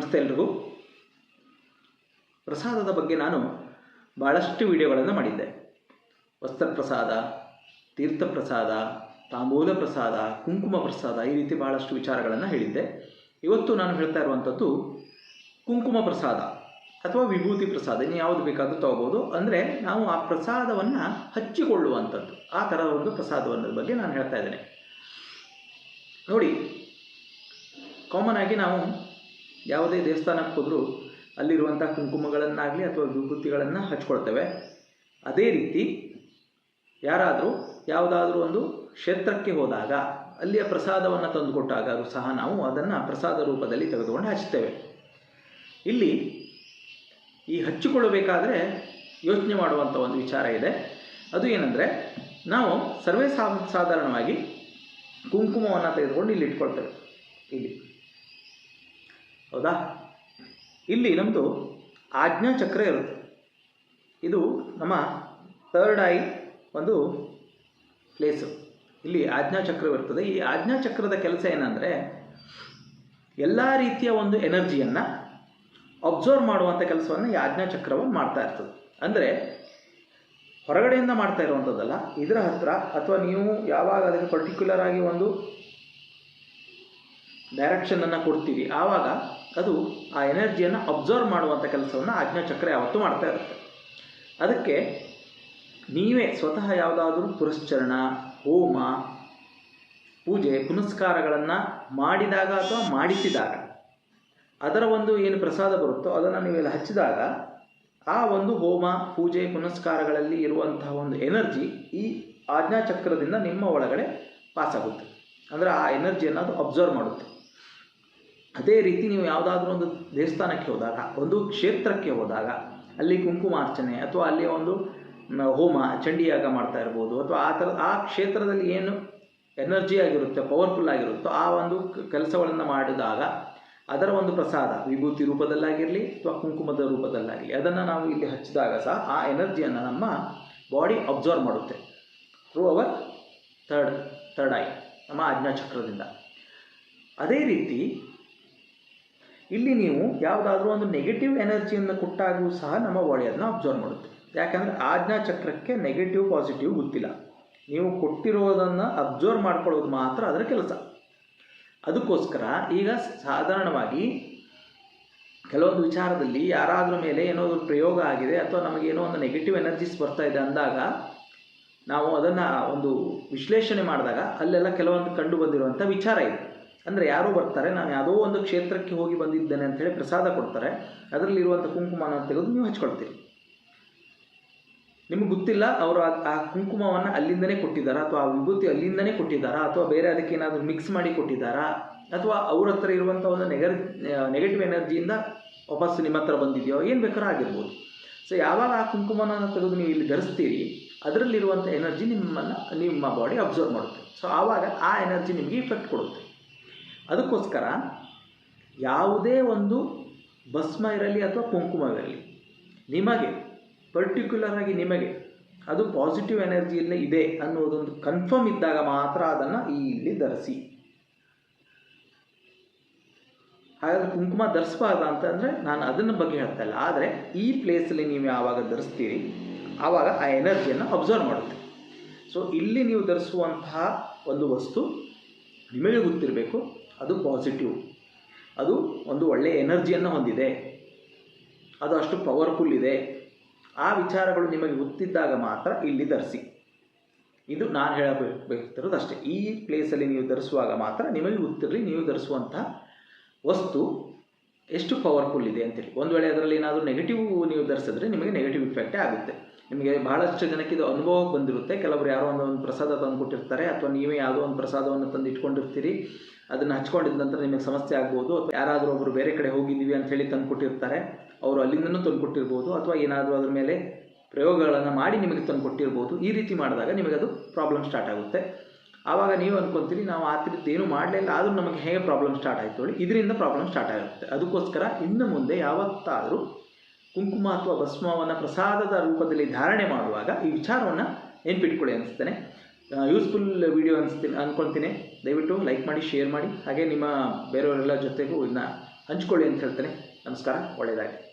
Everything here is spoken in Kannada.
ನಮಸ್ತೆ ಎಲ್ರಿಗೂ. ಪ್ರಸಾದದ ಬಗ್ಗೆ ನಾನು ಭಾಳಷ್ಟು ವಿಡಿಯೋಗಳನ್ನು ಮಾಡಿದ್ದೆ. ವಸ್ತ್ರ ಪ್ರಸಾದ, ತೀರ್ಥ ಪ್ರಸಾದ, ತಾಂಬೂಲ ಪ್ರಸಾದ, ಕುಂಕುಮ ಪ್ರಸಾದ, ಈ ರೀತಿ ಭಾಳಷ್ಟು ವಿಚಾರಗಳನ್ನು ಹೇಳಿದ್ದೆ. ಇವತ್ತು ನಾನು ಹೇಳ್ತಾ ಇರುವಂಥದ್ದು ಕುಂಕುಮ ಪ್ರಸಾದ ಅಥವಾ ವಿಭೂತಿ ಪ್ರಸಾದ, ಇನ್ನು ಯಾವುದು ಬೇಕಾದರೂ ತಗೋಬೋದು. ಅಂದರೆ ನಾವು ಆ ಪ್ರಸಾದವನ್ನು ಹಚ್ಚಿಕೊಳ್ಳುವಂಥದ್ದು, ಆ ಥರದ ಒಂದು ಪ್ರಸಾದವನ್ನ ಬಗ್ಗೆ ನಾನು ಹೇಳ್ತಾ ಇದ್ದೇನೆ. ನೋಡಿ, ಕಾಮನ್ ಆಗಿ ನಾವು ಯಾವುದೇ ದೇವಸ್ಥಾನಕ್ಕೆ ಹೋದರೂ ಅಲ್ಲಿರುವಂಥ ಕುಂಕುಮಗಳನ್ನಾಗಲಿ ಅಥವಾ ವಿಭೂತಿಗಳನ್ನು ಹಚ್ಕೊಳ್ತೇವೆ. ಅದೇ ರೀತಿ ಯಾರಾದರೂ ಯಾವುದಾದ್ರೂ ಒಂದು ಕ್ಷೇತ್ರಕ್ಕೆ ಹೋದಾಗ ಅಲ್ಲಿಯ ಪ್ರಸಾದವನ್ನು ತಂದುಕೊಟ್ಟಾಗ ಸಹ ನಾವು ಅದನ್ನು ಪ್ರಸಾದ ರೂಪದಲ್ಲಿ ತೆಗೆದುಕೊಂಡು ಹಚ್ತೇವೆ. ಇಲ್ಲಿ ಈ ಹಚ್ಚಿಕೊಳ್ಳಬೇಕಾದ್ರೆ ಯೋಚನೆ ಮಾಡುವಂಥ ಒಂದು ವಿಚಾರ ಇದೆ. ಅದು ಏನಂದರೆ, ನಾವು ಸಾಧಾರಣವಾಗಿ ಕುಂಕುಮವನ್ನು ತೆಗೆದುಕೊಂಡು ಇಲ್ಲಿ ಇಟ್ಕೊಳ್ತೇವೆ. ಇಲ್ಲಿ ಹೌದಾ, ಇಲ್ಲಿ ನಮ್ಮದು ಆಜ್ಞಾಚಕ್ರ ಇರುತ್ತೆ. ಇದು ನಮ್ಮ ಥರ್ಡ್ ಐ ಒಂದು ಪ್ಲೇಸು. ಇಲ್ಲಿ ಆಜ್ಞಾಚಕ್ರವಿರ್ತದೆ. ಈ ಆಜ್ಞಾಚಕ್ರದ ಕೆಲಸ ಏನಂದರೆ, ಎಲ್ಲ ರೀತಿಯ ಒಂದು ಎನರ್ಜಿಯನ್ನು ಅಬ್ಸರ್ವ್ ಮಾಡುವಂಥ ಕೆಲಸವನ್ನು ಈ ಆಜ್ಞಾಚಕ್ರವನ್ನು ಮಾಡ್ತಾ ಇರ್ತದೆ. ಅಂದರೆ ಹೊರಗಡೆಯಿಂದ ಮಾಡ್ತಾ ಇರುವಂಥದ್ದಲ್ಲ, ಇದರ ಹತ್ರ ಅಥವಾ ನೀವು ಯಾವಾಗ ಅದಕ್ಕೆ ಪರ್ಟಿಕ್ಯುಲರ್ ಆಗಿ ಒಂದು ಡೈರೆಕ್ಷನನ್ನು ಕೊಡ್ತೀರಿ, ಆವಾಗ ಅದು ಆ ಎನರ್ಜಿಯನ್ನು ಅಬ್ಸರ್ವ್ ಮಾಡುವಂಥ ಕೆಲಸವನ್ನು ಆಜ್ಞಾಚಕ್ರ ಯಾವತ್ತೂ ಮಾಡ್ತಾ ಇರುತ್ತೆ. ಅದಕ್ಕೆ ನೀವೇ ಸ್ವತಃ ಯಾವುದಾದ್ರೂ ಪುರಸ್ಚರಣ, ಹೋಮ, ಪೂಜೆ ಪುನಸ್ಕಾರಗಳನ್ನು ಮಾಡಿದಾಗ ಅಥವಾ ಮಾಡಿಸಿದಾಗ ಅದರ ಒಂದು ಏನು ಪ್ರಸಾದ ಬರುತ್ತೋ ಅದನ್ನು ನೀವೆಲ್ಲ ಹಚ್ಚಿದಾಗ ಆ ಒಂದು ಹೋಮ, ಪೂಜೆ, ಪುನಸ್ಕಾರಗಳಲ್ಲಿ ಇರುವಂತಹ ಒಂದು ಎನರ್ಜಿ ಈ ಆಜ್ಞಾಚಕ್ರದಿಂದ ನಿಮ್ಮ ಒಳಗಡೆ ಪಾಸಾಗುತ್ತೆ. ಅಂದರೆ ಆ ಎನರ್ಜಿಯನ್ನು ಅದು ಅಬ್ಸರ್ವ್ ಮಾಡುತ್ತೆ. ಅದೇ ರೀತಿ ನೀವು ಯಾವುದಾದ್ರೂ ಒಂದು ದೇವಸ್ಥಾನಕ್ಕೆ ಹೋದಾಗ, ಒಂದು ಕ್ಷೇತ್ರಕ್ಕೆ ಹೋದಾಗ ಅಲ್ಲಿ ಕುಂಕುಮಾರ್ಚನೆ ಅಥವಾ ಅಲ್ಲಿ ಒಂದು ಹೋಮ, ಚಂಡಿಯಾಗ ಮಾಡ್ತಾ ಇರ್ಬೋದು, ಅಥವಾ ಆ ಕ್ಷೇತ್ರದಲ್ಲಿ ಏನು ಎನರ್ಜಿ ಆಗಿರುತ್ತೆ, ಪವರ್ಫುಲ್ ಆಗಿರುತ್ತೋ ಆ ಒಂದು ಕೆಲಸಗಳನ್ನು ಮಾಡಿದಾಗ ಅದರ ಒಂದು ಪ್ರಸಾದ ವಿಭೂತಿ ರೂಪದಲ್ಲಾಗಿರಲಿ ಅಥವಾ ಕುಂಕುಮದ ರೂಪದಲ್ಲಾಗಲಿ ಅದನ್ನು ನಾವು ಇಲ್ಲಿ ಹಚ್ಚಿದಾಗ ಸಹ ಆ ಎನರ್ಜಿಯನ್ನು ನಮ್ಮ ಬಾಡಿ ಅಬ್ಸರ್ವ್ ಮಾಡುತ್ತೆ ಥ್ರೂ ಅವರ್ ಥರ್ಡ್ ಐ, ನಮ್ಮ ಆಜ್ಞಾಚಕ್ರದಿಂದ. ಅದೇ ರೀತಿ ಇಲ್ಲಿ ನೀವು ಯಾವುದಾದ್ರೂ ಒಂದು ನೆಗೆಟಿವ್ ಎನರ್ಜಿಯನ್ನು ಕೊಟ್ಟಾಗೂ ಸಹ ನಮ್ಮ ಬಾಡಿ ಅದನ್ನು ಅಬ್ಸರ್ವ್ ಮಾಡುತ್ತೆ. ಯಾಕಂದರೆ ಆಜ್ಞಾಚಕ್ರಕ್ಕೆ ನೆಗೆಟಿವ್ ಪಾಸಿಟಿವ್ ಗೊತ್ತಿಲ್ಲ. ನೀವು ಕೊಟ್ಟಿರೋದನ್ನು ಅಬ್ಸರ್ವ್ ಮಾಡ್ಕೊಳ್ಳೋದು ಮಾತ್ರ ಅದರ ಕೆಲಸ. ಅದಕ್ಕೋಸ್ಕರ ಈಗ ಸಾಧಾರಣವಾಗಿ ಕೆಲವೊಂದು ವಿಚಾರದಲ್ಲಿ ಯಾರಾದ್ರ ಮೇಲೆ ಏನೋ ಒಂದು ಪ್ರಯೋಗ ಆಗಿದೆ ಅಥವಾ ನಮಗೇನೋ ಒಂದು ನೆಗೆಟಿವ್ ಎನರ್ಜೀಸ್ ಬರ್ತಾ ಇದೆ ಅಂದಾಗ ನಾವು ಅದನ್ನು ಒಂದು ವಿಶ್ಲೇಷಣೆ ಮಾಡಿದಾಗ ಅಲ್ಲೆಲ್ಲ ಕೆಲವೊಂದು ಕಂಡು ಬಂದಿರುವಂಥ ವಿಚಾರ ಇದೆ. ಅಂದರೆ ಯಾರೋ ಬರ್ತಾರೆ, ನಾನು ಯಾವುದೋ ಒಂದು ಕ್ಷೇತ್ರಕ್ಕೆ ಹೋಗಿ ಬಂದಿದ್ದೇನೆ ಅಂಥೇಳಿ ಪ್ರಸಾದ ಕೊಡ್ತಾರೆ, ಅದರಲ್ಲಿರುವಂಥ ಕುಂಕುಮನ ತೆಗೆದು ನೀವು ಹಚ್ಕೊಳ್ತೀರಿ. ನಿಮಗೆ ಗೊತ್ತಿಲ್ಲ ಅವರು ಆ ಕುಂಕುಮವನ್ನು ಅಲ್ಲಿಂದನೇ ಕೊಟ್ಟಿದ್ದಾರಾ ಅಥವಾ ಆ ವಿಭೂತಿ ಅಲ್ಲಿಂದನೇ ಕೊಟ್ಟಿದ್ದಾರಾ ಅಥವಾ ಬೇರೆ ಅದಕ್ಕೆ ಏನಾದರೂ ಮಿಕ್ಸ್ ಮಾಡಿ ಕೊಟ್ಟಿದ್ದಾರಾ ಅಥವಾ ಅವ್ರ ಹತ್ರ ಇರುವಂಥ ಒಂದು ನೆಗೆಟಿವ್ ಎನರ್ಜಿಯಿಂದ ವಾಪಸ್ ನಿಮ್ಮ ಹತ್ರ ಬಂದಿದೆಯೋ, ಏನು ಬೇಕಾದ್ರೂ ಆಗಿರ್ಬೋದು. ಸೊ ಯಾವಾಗ ಆ ಕುಂಕುಮನ ತೆಗೆದು ನೀವು ಇಲ್ಲಿ ಧರಿಸ್ತೀರಿ, ಅದರಲ್ಲಿರುವಂಥ ಎನರ್ಜಿ ನಿಮ್ಮ ಬಾಡಿ ಅಬ್ಸರ್ವ್ ಮಾಡುತ್ತೆ. ಸೊ ಆವಾಗ ಆ ಎನರ್ಜಿ ನಿಮಗೆ ಇಫೆಕ್ಟ್ ಕೊಡುತ್ತೆ. ಅದಕ್ಕೋಸ್ಕರ ಯಾವುದೇ ಒಂದು ಭಸ್ಮ ಇರಲಿ ಅಥವಾ ಕುಂಕುಮವಿರಲಿ, ನಿಮಗೆ ಪರ್ಟಿಕ್ಯುಲರ್ ಆಗಿ ನಿಮಗೆ ಅದು ಪಾಸಿಟಿವ್ ಎನರ್ಜಿಯಲ್ಲೇ ಇದೆ ಅನ್ನೋದೊಂದು ಕನ್ಫರ್ಮ್ ಇದ್ದಾಗ ಮಾತ್ರ ಅದನ್ನು ಇಲ್ಲಿ ಧರಿಸಿ. ಹಾಗಾದರೆ ಕುಂಕುಮ ಧರಿಸಬಾರ್ದು ಅಂತಂದರೆ ನಾನು ಅದನ್ನ ಬಗ್ಗೆ ಹೇಳ್ತಾ ಇಲ್ಲ. ಆದರೆ ಈ ಪ್ಲೇಸಲ್ಲಿ ನೀವು ಯಾವಾಗ ಧರಿಸ್ತೀರಿ ಆವಾಗ ಆ ಎನರ್ಜಿಯನ್ನು ಅಬ್ಸರ್ವ್ ಮಾಡುತ್ತೆ. ಸೊ ಇಲ್ಲಿ ನೀವು ಧರಿಸುವಂತಹ ಒಂದು ವಸ್ತು ನಿಮಗೆ ಗೊತ್ತಿರಬೇಕು, ಅದು ಪಾಸಿಟಿವ್, ಅದು ಒಂದು ಒಳ್ಳೆಯ ಎನರ್ಜಿಯನ್ನು ಹೊಂದಿದೆ, ಅದು ಅಷ್ಟು ಪವರ್ಫುಲ್ ಇದೆ. ಆ ವಿಚಾರಗಳು ನಿಮಗೆ ಗೊತ್ತಿದ್ದಾಗ ಮಾತ್ರ ಇಲ್ಲಿ ಧರಿಸಿ. ಇದು ನಾನು ಹೇಳಬೇಕಿರೋದು ಅಷ್ಟೇ. ಈ ಪ್ಲೇಸಲ್ಲಿ ನೀವು ಧರಿಸುವಾಗ ಮಾತ್ರ ನಿಮಗೆ ಗೊತ್ತಿರಲಿ ನೀವು ಧರಿಸುವಂತಹ ವಸ್ತು ಎಷ್ಟು ಪವರ್ಫುಲ್ ಇದೆ ಅಂತೇಳಿ. ಒಂದು ವೇಳೆ ಅದರಲ್ಲಿ ಏನಾದರೂ ನೆಗೆಟಿವ್ ನೀವು ಧರಿಸಿದ್ರೆ ನಿಮಗೆ ನೆಗೆಟಿವ್ ಇಫೆಕ್ಟೇ ಆಗುತ್ತೆ. ನಿಮಗೆ ಬಹಳಷ್ಟು ಜನಕ್ಕೆ ಇದು ಅನುಭವಕ್ಕೆ ಬಂದಿರುತ್ತೆ. ಕೆಲವರು ಯಾರೋ ಒಂದು ಪ್ರಸಾದ ತಂದು ಕೊಟ್ಟಿರ್ತಾರೆ ಅಥವಾ ನೀವೇ ಯಾವುದೋ ಒಂದು ಪ್ರಸಾದವನ್ನು ತಂದು ಇಟ್ಕೊಂಡಿರ್ತೀರಿ, ಅದನ್ನು ಹಚ್ಕೊಂಡಿದ್ದ ನಂತರ ನಿಮಗೆ ಸಮಸ್ಯೆ ಆಗ್ಬೋದು. ಅಥವಾ ಯಾರಾದರೂ ಒಬ್ಬರು ಬೇರೆ ಕಡೆ ಹೋಗಿದ್ದೀವಿ ಅಂತ ಹೇಳಿ ತಂದು ಕೊಟ್ಟಿರ್ತಾರೆ, ಅವರು ಅಲ್ಲಿಂದನೂ ತಂದು ಕೊಟ್ಟಿರ್ಬೋದು, ಅಥವಾ ಏನಾದರೂ ಅದ್ರ ಮೇಲೆ ಪ್ರಯೋಗಗಳನ್ನು ಮಾಡಿ ನಿಮಗೆ ತಂದು ಕೊಟ್ಟಿರ್ಬೋದು. ಈ ರೀತಿ ಮಾಡಿದಾಗ ನಿಮಗೆ ಅದು ಪ್ರಾಬ್ಲಮ್ ಸ್ಟಾರ್ಟ್ ಆಗುತ್ತೆ. ಆವಾಗ ನೀವು ಅಂದ್ಕೊತೀರಿ ನಾವು ಆ ಥರದ್ದು ಏನೂ ಮಾಡಲಿಲ್ಲ, ಆದರೂ ನಮಗೆ ಹೇಗೆ ಪ್ರಾಬ್ಲಮ್ ಸ್ಟಾರ್ಟ್ ಆಯಿತು ಹೇಳಿ, ಇದರಿಂದ ಪ್ರಾಬ್ಲಮ್ ಸ್ಟಾರ್ಟ್ ಆಗುತ್ತೆ. ಅದಕ್ಕೋಸ್ಕರ ಇನ್ನು ಮುಂದೆ ಯಾವತ್ತಾದರೂ ಕುಂಕುಮ ಅಥವಾ ಭಸ್ಮವನ್ನು ಪ್ರಸಾದದ ರೂಪದಲ್ಲಿ ಧಾರಣೆ ಮಾಡುವಾಗ ಈ ವಿಚಾರವನ್ನು ನೆನ್ಪಿಟ್ಕೊಳ್ಳಿ ಅನಿಸ್ತೇನೆ. ಯೂಸ್ಫುಲ್ ವಿಡಿಯೋ ಅಂದ್ಕೊಳ್ತೀನಿ. ದಯವಿಟ್ಟು ಲೈಕ್ ಮಾಡಿ, ಶೇರ್ ಮಾಡಿ, ಹಾಗೆ ನಿಮ್ಮ ಬೇರೆಯವರೆಲ್ಲ ಜೊತೆಗೂ ಇದನ್ನ ಹಂಚ್ಕೊಳ್ಳಿ ಅಂತ ಹೇಳ್ತೇನೆ. ನಮಸ್ಕಾರ, ಒಳ್ಳೆಯದಾಗಲಿ.